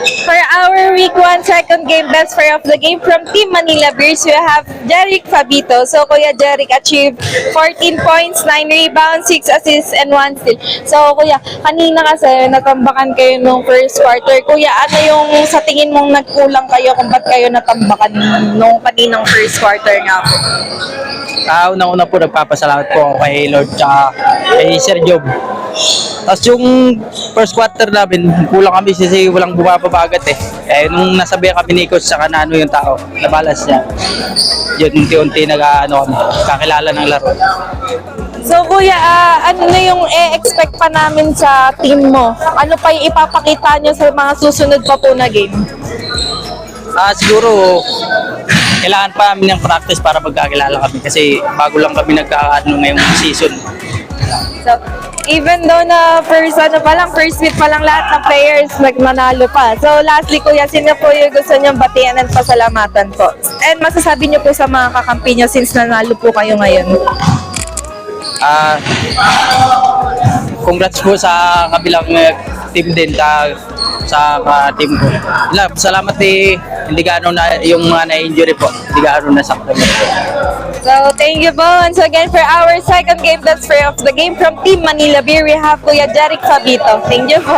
For our week 1 second game, best player of the game from Team Manila Bears, we have Jeric Fabito. So, Kuya Jeric achieved 14 points, 9 rebounds, 6 assists, and 1 steal. So, Kuya, kanina kasi natambakan kayo nung first quarter. Kuya, ano yung sa tingin mong nagkulang kayo kung ba't kayo natambakan nung kaninang first quarter nga po? Unang-una po nagpapasalamat po ako kay Lord tsaka kay Sir Job. Tapos yung first quarter namin, kulang kami kasi walang bumababagat eh. Nung nasabi kami ni Coach sa kanano yung tao, nabalas niya. Yun, unti-unti kami, kakilala ng laro. So Kuya, ano na yung expect pa namin sa team mo? Ano pa yung ipapakita nyo sa mga susunod pa po na game? Siguro, kailangan pa namin ng practice para magkakilala kami kasi bago lang kami nagkakaano ngayong season. So, even though na first week pa lang lahat ng players nagmanalo pa. So lastly Kuya, sino po yung gusto niyong batian at pasalamatan po? And masasabi niyo po sa mga kakampi niyo since nanalo po kayo ngayon? Congrats po sa kabilang team din sa team ko. Salamat hindi gaano na yung mga na-injury po. Hindi gaano nasaktan. So thank you po once again for our second game, best player of the game from Team Manila Bear. We have Kuya Jeric Fabito. Thank you po.